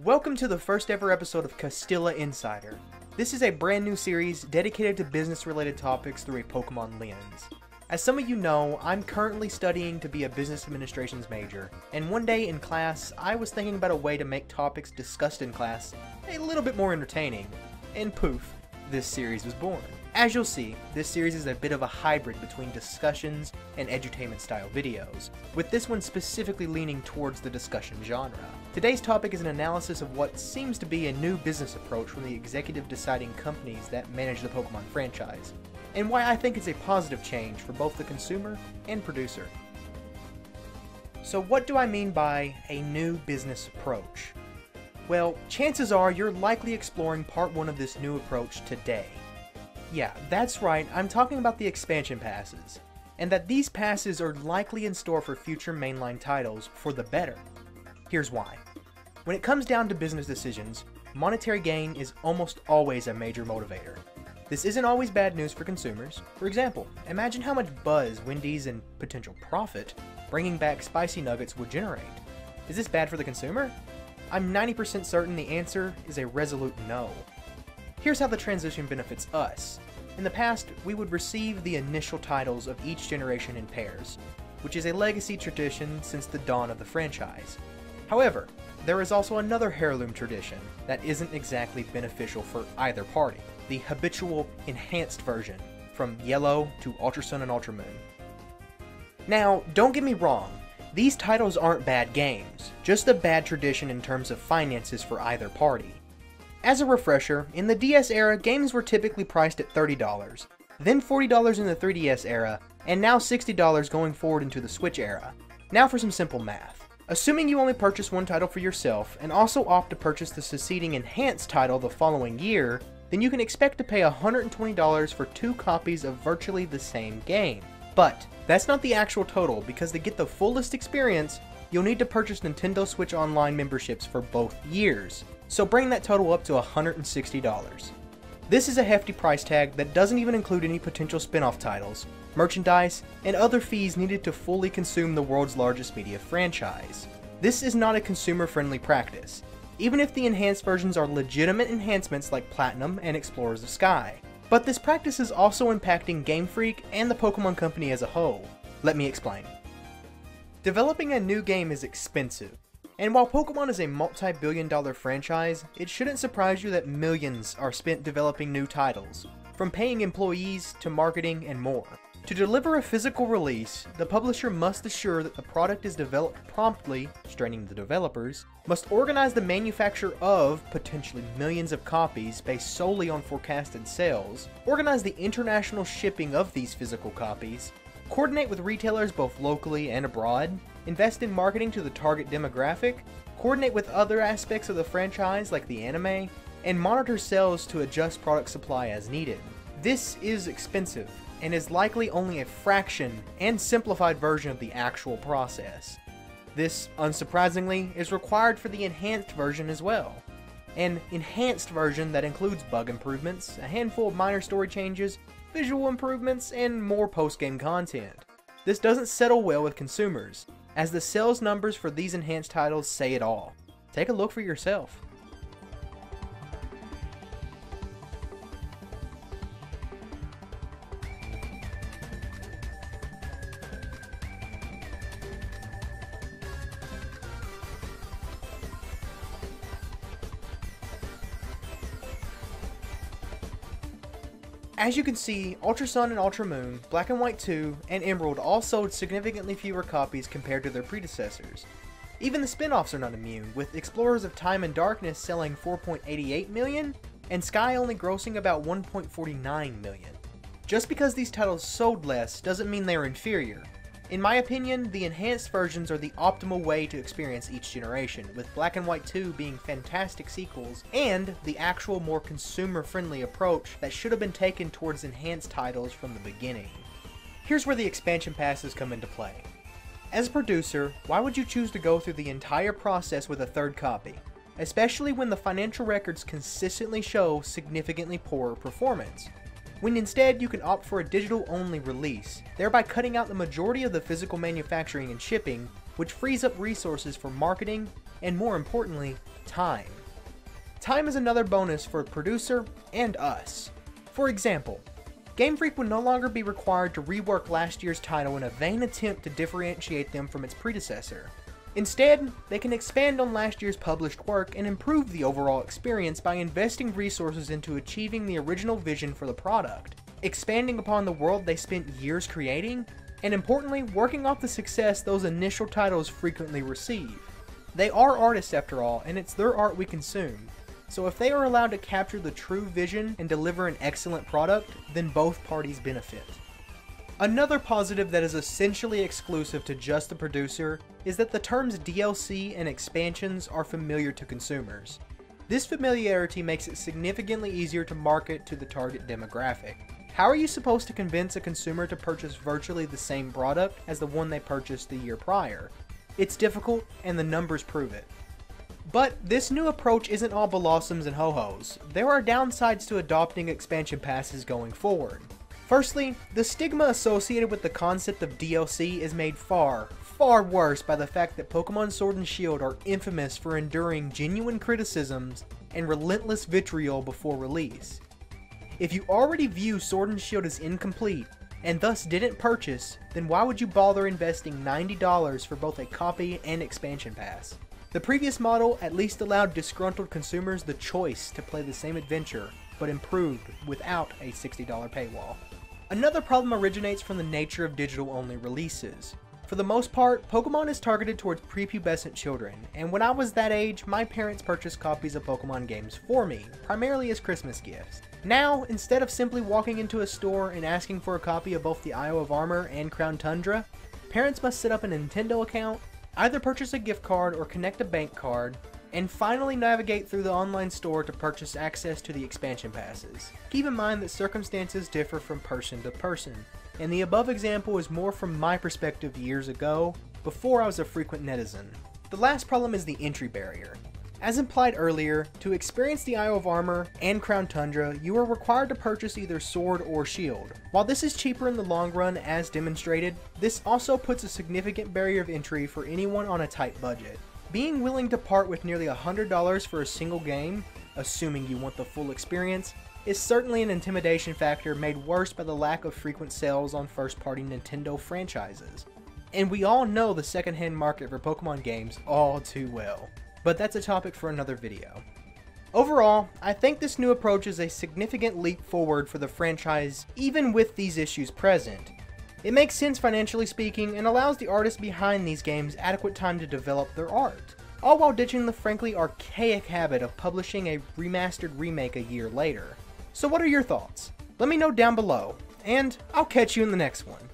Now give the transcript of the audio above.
Welcome to the first ever episode of Castelia Insider. This is a brand new series dedicated to business related topics through a Pokemon lens. As some of you know, I'm currently studying to be a business administrations major, and one day in class, I was thinking about a way to make topics discussed in class a little bit more entertaining, and poof, this series was born. As you'll see, this series is a bit of a hybrid between discussions and edutainment style videos, with this one specifically leaning towards the discussion genre. Today's topic is an analysis of what seems to be a new business approach from the executive deciding companies that manage the Pokemon franchise, and why I think it's a positive change for both the consumer and producer. So what do I mean by a new business approach? Well, chances are you're likely exploring part 1 of this new approach today. Yeah, that's right, I'm talking about the expansion passes, and that these passes are likely in store for future mainline titles for the better. Here's why. When it comes down to business decisions, monetary gain is almost always a major motivator. This isn't always bad news for consumers. For example, imagine how much buzz, Wendy's, and potential profit bringing back spicy nuggets would generate. Is this bad for the consumer? I'm 90% certain the answer is a resolute no. Here's how the transition benefits us. In the past, we would receive the initial titles of each generation in pairs, which is a legacy tradition since the dawn of the franchise. However, there is also another heirloom tradition that isn't exactly beneficial for either party, the habitual enhanced version, from Yellow to Ultra Sun and Ultra Moon. Now, don't get me wrong, these titles aren't bad games, just a bad tradition in terms of finances for either party. As a refresher, in the DS era, games were typically priced at $30, then $40 in the 3DS era, and now $60 going forward into the Switch era. Now for some simple math. Assuming you only purchase one title for yourself, and also opt to purchase the succeeding enhanced title the following year, then you can expect to pay $120 for 2 copies of virtually the same game. But that's not the actual total, because to get the fullest experience, you'll need to purchase Nintendo Switch Online memberships for both years. So bring that total up to $160. This is a hefty price tag that doesn't even include any potential spin-off titles, merchandise, and other fees needed to fully consume the world's largest media franchise. This is not a consumer-friendly practice, even if the enhanced versions are legitimate enhancements like Platinum and Explorers of Sky. But this practice is also impacting Game Freak and the Pokemon Company as a whole. Let me explain. Developing a new game is expensive. And while Pokemon is a multi-billion-dollar franchise, it shouldn't surprise you that millions are spent developing new titles, from paying employees to marketing and more. To deliver a physical release, the publisher must assure that the product is developed promptly, straining the developers, must organize the manufacture of potentially millions of copies based solely on forecasted sales, organize the international shipping of these physical copies, coordinate with retailers both locally and abroad, invest in marketing to the target demographic, coordinate with other aspects of the franchise like the anime, and monitor sales to adjust product supply as needed. This is expensive, and is likely only a fraction and simplified version of the actual process. This, unsurprisingly, is required for the enhanced version as well. An enhanced version that includes bug improvements, a handful of minor story changes, visual improvements, and more post-game content. This doesn't settle well with consumers, as the sales numbers for these enhanced titles say it all. Take a look for yourself. As you can see, Ultra Sun and Ultra Moon, Black and White 2, and Emerald all sold significantly fewer copies compared to their predecessors. Even the spin-offs are not immune, with Explorers of Time and Darkness selling 4.88 million, and Sky only grossing about 1.49 million. Just because these titles sold less doesn't mean they're inferior. In my opinion, the enhanced versions are the optimal way to experience each generation, with Black and White 2 being fantastic sequels, and the actual more consumer-friendly approach that should have been taken towards enhanced titles from the beginning. Here's where the expansion passes come into play. As a producer, why would you choose to go through the entire process with a third copy, especially when the financial records consistently show significantly poorer performance? When instead you can opt for a digital-only release, thereby cutting out the majority of the physical manufacturing and shipping, which frees up resources for marketing and more importantly, time. Time is another bonus for a producer and us. For example, Game Freak would no longer be required to rework last year's title in a vain attempt to differentiate them from its predecessor. Instead, they can expand on last year's published work and improve the overall experience by investing resources into achieving the original vision for the product, expanding upon the world they spent years creating, and importantly, working off the success those initial titles frequently receive. They are artists after all, and it's their art we consume. So if they are allowed to capture the true vision and deliver an excellent product, then both parties benefit. Another positive that is essentially exclusive to just the producer is that the terms DLC and expansions are familiar to consumers. This familiarity makes it significantly easier to market to the target demographic. How are you supposed to convince a consumer to purchase virtually the same product as the one they purchased the year prior? It's difficult, and the numbers prove it. But this new approach isn't all blossoms and ho-hos. There are downsides to adopting expansion passes going forward. Firstly, the stigma associated with the concept of DLC is made far worse by the fact that Pokemon Sword and Shield are infamous for enduring genuine criticisms and relentless vitriol before release. If you already view Sword and Shield as incomplete, and thus didn't purchase, then why would you bother investing $90 for both a copy and expansion pass? The previous model at least allowed disgruntled consumers the choice to play the same adventure, but improved without a $60 paywall. Another problem originates from the nature of digital-only releases. For the most part, Pokemon is targeted towards prepubescent children, and when I was that age, my parents purchased copies of Pokemon games for me, primarily as Christmas gifts. Now, instead of simply walking into a store and asking for a copy of both the Isle of Armor and Crown Tundra, parents must set up a Nintendo account, either purchase a gift card or connect a bank card, and finally navigate through the online store to purchase access to the expansion passes. Keep in mind that circumstances differ from person to person, and the above example is more from my perspective years ago, before I was a frequent netizen. The last problem is the entry barrier. As implied earlier, to experience the Isle of Armor and Crown Tundra, you are required to purchase either Sword or Shield. While this is cheaper in the long run as demonstrated, this also puts a significant barrier of entry for anyone on a tight budget. Being willing to part with nearly $100 for a single game, assuming you want the full experience, is certainly an intimidation factor made worse by the lack of frequent sales on first-party Nintendo franchises. And we all know the secondhand market for Pokemon games all too well. But that's a topic for another video. Overall, I think this new approach is a significant leap forward for the franchise, even with these issues present. It makes sense financially speaking, and allows the artists behind these games adequate time to develop their art, all while ditching the frankly archaic habit of publishing a remastered remake a year later. So what are your thoughts? Let me know down below, and I'll catch you in the next one.